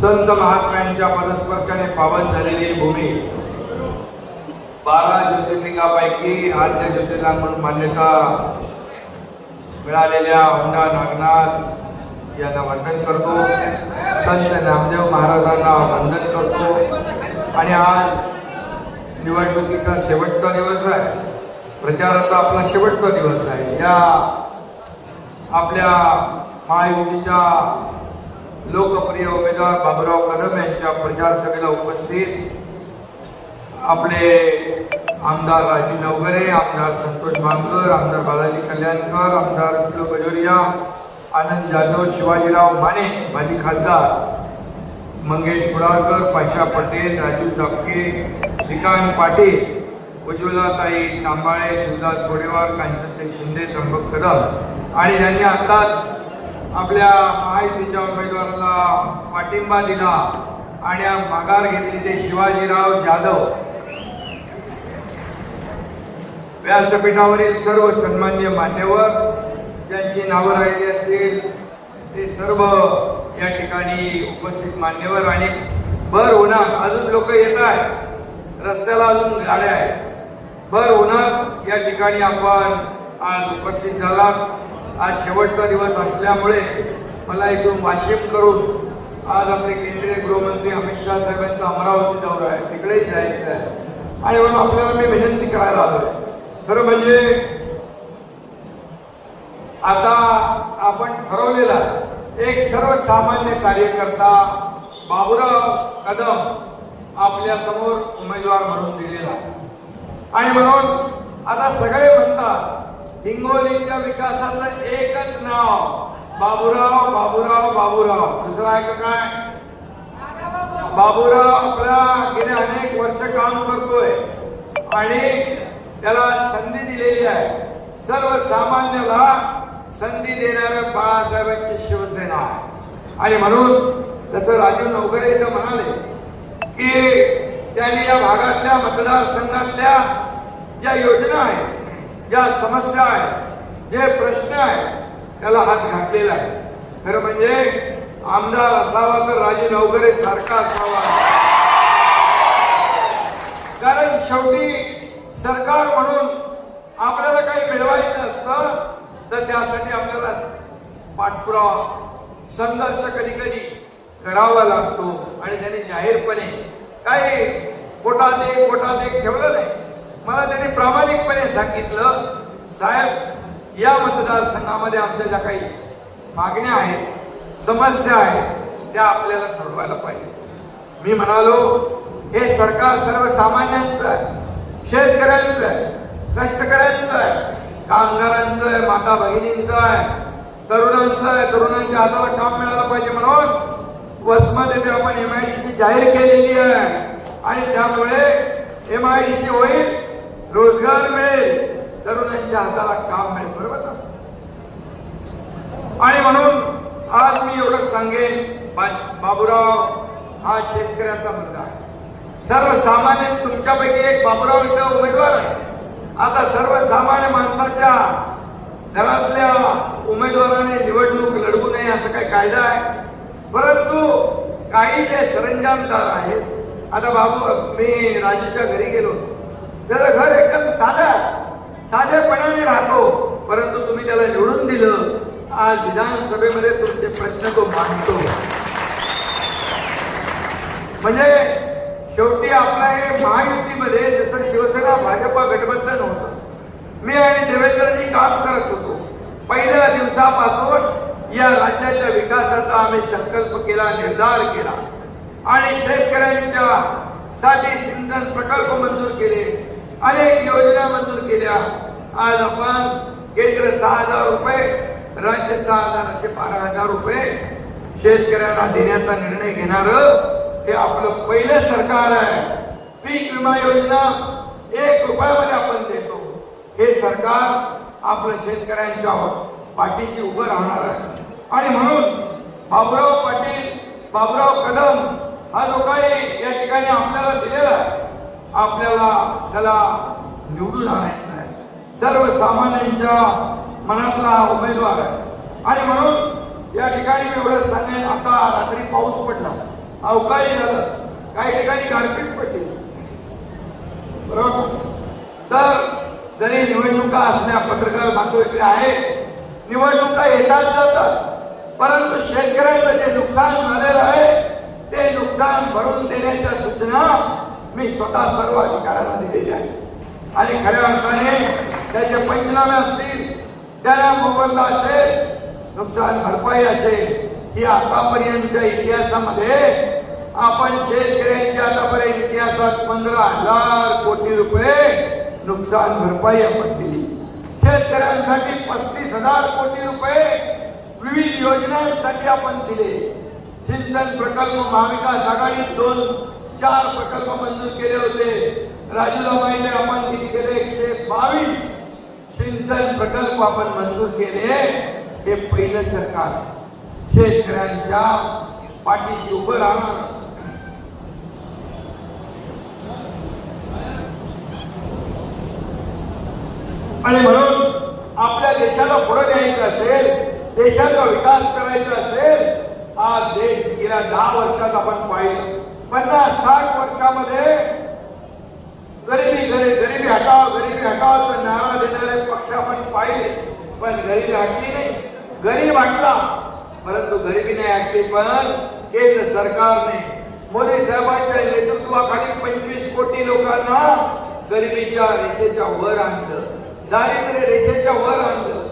संत महात्म्यांच्या पदस्पर्शाने पावन झालेली भूमी 12 ज्योतिर्लिंगापैकी आद्य ज्योतिर्लिंग म्हणून मान्यता मिळालेल्या औंढा नागनाथ यांना वंदन करतो. संत नामदेव महाराजांना वंदन करतो. आणि आज निवडणुकीचा शेवटचा दिवस आहे, प्रचाराचा आपला शेवटचा दिवस आहे. या आपल्या महायुतीच्या लोकप्रिय उमेदवार बाबूराव कदम यांच्या प्रचार सभेला उपस्थित आपले आमदार राजू नवघरे, आमदार संतोष बांगर, आमदार बालाजी कल्याणकर, आमदार विप्लव कजोरिया, आनंद जाधव, शिवाजीराव माने, माजी खासदार मंगेश कुडाळकर, पाशा पटेल, राजू चापके, श्रीकांत पाटील, उज्ज्वलाताई तांबाळे, शिवदास गोडेवार, कांचनताई शिंदे, त्र्यंबक कदम आणि ज्यांनी आताच आपल्या महायुतीच्या उमेदवाराला पाठिंबा दिला आणि माघार घेतली ते शिवाजीराव जाधव. व्यासपीठावरील सर्व सन्माननीय मान्यवर ज्यांची नावं राहिली असतील ते सर्व या ठिकाणी उपस्थित मान्यवर आणि भर उन्हात अजून लोक येत आहेत, रस्त्याला अजून गाड्या आहेत. भर उन्हात या ठिकाणी आपण आज उपस्थित झालात. आज शेवटचा दिवस असल्यामुळे मला इथून वाशिम करून आज आपले केंद्रीय गृहमंत्री अमित शहा साहेबांचा अमरावती दौरा आहे, तिकडेही जायचं आहे. आणि म्हणून आपल्याला मी विनंती करायला आलोय. खरं म्हणजे आता आपण ठरवलेला एक सर्वसामान्य कार्यकर्ता बाबूराव कदम आपल्या समोर उमेदवार म्हणून दिलेला आहे. आणि म्हणून आता सगळे म्हणतात हिंगोलीच्या विकासाचं एकच नाव बाबूराव बाबूराव बाबूराव. दुसरं आहे का काय? बाबूराव आपल्या गेले अनेक वर्ष काम करतोय आणि त्याला संधी दिलेली आहे. सर्वसामान्याला संधी देणाऱ्या बाळासाहेबांची शिवसेना आहे. आणि म्हणून जसं राजू नवघरे इथं म्हणाले की त्यांनी या भागातल्या मतदारसंघातल्या ज्या योजना आहेत, ज्या समस्या आहेत, जे प्रश्न आहेत त्याला हात घातलेला आहे. खरं म्हणजे आमदार असावा तर राजू नवघरे सारखा असावा. कारण शेवटी सरकार म्हणून आपल्याला काही मिळवायचं असतं तर त्यासाठी आपल्याला पाठपुरावा संघर्ष कधी कधी करावा लागतो. आणि त्यांनी जाहीरपणे काही पोटात एक ठेवलं नाही. मला त्यांनी प्रामाणिकपणे सांगितलं, साहेब या मतदारसंघामध्ये आमच्या ज्या काही मागण्या आहेत, समस्या आहेत, त्या आपल्याला सोडवायला पाहिजे. मी म्हणालो हे सरकार सर्वसामान्यांचं आहे, शेतकऱ्यांचं आहे, कष्टकऱ्यांचं आहे, कामगारांचं आहे, माता भगिनींचं आहे, तरुणांचं आहे. तरुणांच्या हाताला काम मिळालं पाहिजे म्हणून वसमत येथे आपण MIDC जाहीर केलेली आहे. आणि त्यामुळे MIDC होईल, रोजगार मिळेल, तरुणांच्या हाताला काम मिळेल. बरोबर ना? आणि म्हणून आज मी एवढंच सांगेन, बाबूराव हा शेतकऱ्याचा मुलगा आहे. सर्वसामान्य तुमच्यापैकी एक बाबूराव इथं उमेदवार आहे. आता सर्वसामान्य माणसाच्या घरातल्या उमेदवाराने निवडणूक लढवू नये असं काही कायदा आहे. परंतु काही जे सरंजामदार आहेत, आता मी राजूच्या घरी गेलो, त्याचं घर एकदम साधेपणाने राहतो, परंतु तुम्ही त्याला निवडून दिलं. आज विधानसभेमध्ये तुमचे प्रश्न तो मांडतो. म्हणजे शेवटी आपला हे महायुतीमध्ये जसं शिवसेना भाजपा गठबंधन होतं, मी आणि देवेंद्रजी काम करत होतो. पहिल्या दिवसापासून या राज्याच्या विकासाचा आम्ही संकल्प केला, निर्धार केला आणि शेतकऱ्यांच्या साठी सिंचन प्रकल्प मंजूर केले, अनेक योजना मंजूर केल्या. आज आपण केंद्र 6,000 रुपये, राज्य 6,000 असे 12,000 रुपये शेतकऱ्यांना देण्याचा निर्णय घेणार हे आपलं पहिलं सरकार आहे. पीक विमा योजना 1 रुपयामध्ये आपण देतो. हे सरकार आपलं शेतकऱ्यांच्या पाठीशी उभं राहणार आहे. आणि म्हणून बाबूराव पाटील, बाबूराव कदम हा जो काही या ठिकाणी आपल्याला दिलेला आहे, आपल्याला त्याला निवडून आणायचं आहे. सर्वसामान्यांच्या मनातला उमेदवार आहे. आणि म्हणून या ठिकाणी मी एवढं सांगेन, आता रात्री पाऊस पडला, अवकाळी झालं, काही ठिकाणी गारपीट पडली, बरोबर. तर जरी निवडणुका असल्या, पत्रकार बांधव इकडे आहे, निवडणुका येतात जातात, परंतु शेतकऱ्यांचं जे नुकसान झालेलं आहे ते नुकसान भरून देण्याच्या सूचना मी स्वतः सर्व अधिकाऱ्यांना दिलेल्या आहेत. आणि खऱ्या अर्थाने त्याचे पंचनामे असतील, त्यांना मोबदला असेल, नुकसान भरपाई असेल, ही आतापर्यंतच्या इतिहासामध्ये आपण शेतकऱ्यांच्या आतापर्यंत इतिहासात 15,000 कोटी रुपये नुकसान भरपाई आपण दिली. शेतकऱ्यांसाठी 35,000 कोटी रुपये विविध योजनांसाठी आपण दिले. सिंचन प्रकल्प महाविकास आघाडीत 2-4 प्रकल्प मंजूर केले होते. राजूला माहिती आहे आपण किती केले? 122 सिंचन प्रकल्प आपण मंजूर केले. हे पहिलं सरकार शेतकऱ्यांच्या पाठीशी उभं राहणार. आणि म्हणून आपल्या देशाला पुढे न्यायचं असेल, देशाचा विकास करायचा असेल, आज देश गेल्या 10 वर्षात आपण पाहिलं, 50-60 वर्षामध्ये गरिबी हटावचा नारा देणारे पक्ष आपण पाहिले, पण गरिबी हटली नाही. गरीब हटला, परंतु गरिबी नाही हटली. पण केंद्र सरकारने मोदी साहेबांच्या नेतृत्वाखाली 25 कोटी लोकांना गरिबीच्या रेषेच्या वर आणलं, दारिद्र्य रेषेच्या वर आणलं.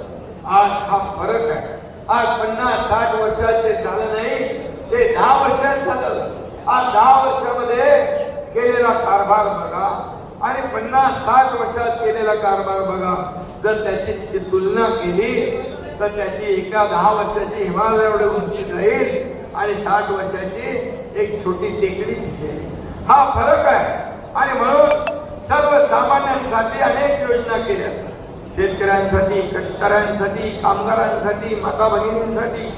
आज हा फरक आहे. आज 50-60 वर्षाचे झालं नाही, ते 10 वर्षात झालं. आज 10 वर्षामध्ये केलेला कारभार बघा आणि 50-60 वर्षात केलेला कारभार बघा. जर त्याची तुलना केली तर त्याची एका 10 वर्षाची हिमालय एवढी उंची जाईल आणि 60 वर्षाची एक छोटी टेकडी दिसेल. हा फरक आहे. आणि म्हणून सर्वसामान्यांसाठी अनेक योजना केल्या, शेतकऱ्यांसाठी, कष्टकऱ्यांसाठी, कामगारांसाठी, माता भगिनींसाठी.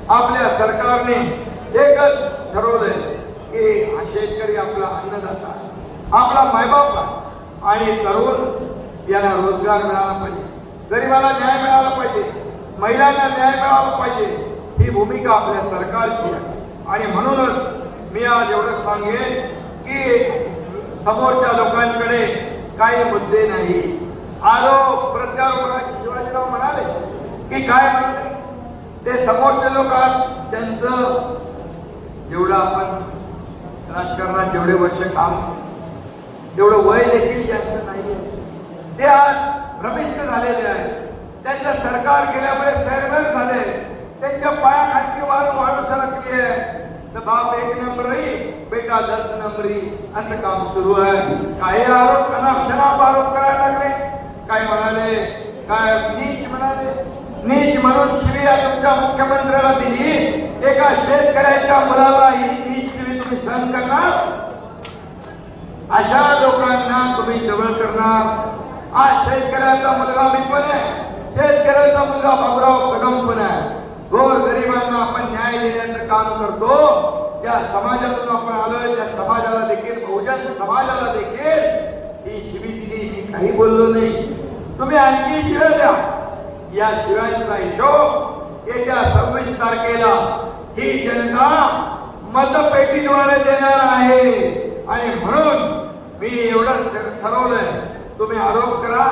आपल्या सरकारने एकच ठरवलंय की हा शेतकरी आपला अन्नदाता, आपला मायबाप आहे आणि तरुण यांना रोजगार मिळाला पाहिजे, गरिबाला न्याय मिळाला पाहिजे, महिलांना न्याय मिळाला पाहिजे. ही भूमिका आपल्या सरकारची आहे. आणि म्हणूनच मी आज एवढंच सांगेन की समोरच्या लोकांकडे काही मुद्दे नाही. आरोप प्रत्यारोप शिवाजीराव म्हणाले की काय म्हणाले ते समोरचे लोक आज त्यांचं जेवढं आपण राजकारणात जेवढे वर्ष काम, तेवढं वय देखील त्यांचं नाहीये. ते आज भ्रमिष्ट झालेले आहेत. त्यांचं सरकार गेल्यामुळे सैरभर झाले. त्यांच्या पायाखालची वाढू सरकली आहे. तर बाप 1 नंबरी, बेटा 10 नंबरी असं काम सुरू आहे. काही आरोप शनाप आरोप करायला लागले. काय म्हणाले, काय नीच म्हणाले, नीच म्हणून शिवी तुमच्या मुख्यमंत्र्याला दिली. एका शेतकऱ्याच्या मुलाला ही नीच शिवी तुम्ही सहन करणार? अशा लोकांना तुम्ही जवळ करणार? आज शेतकऱ्याचा मुलगा मी पण आहे, शेतकऱ्याचा मुलगा बाबूराव कदम पण आहे. गोर गरिबांना आपण न्याय देण्याचं काम करतो. ज्या समाजातून आपण आलोय त्या समाजाला देखील, बहुजन समाजाला देखील ही शिवी दिली. मी काही बोललो नाही. तुम्ही आणखी शिव्या द्या. या शिव्यांचा हिशोब येत्या 26 तारखेला ही जनता मतपेटीद्वारे देणार आहे. आणि म्हणून मी एवढंच ठरवलंय, तुम्ही आरोप करा,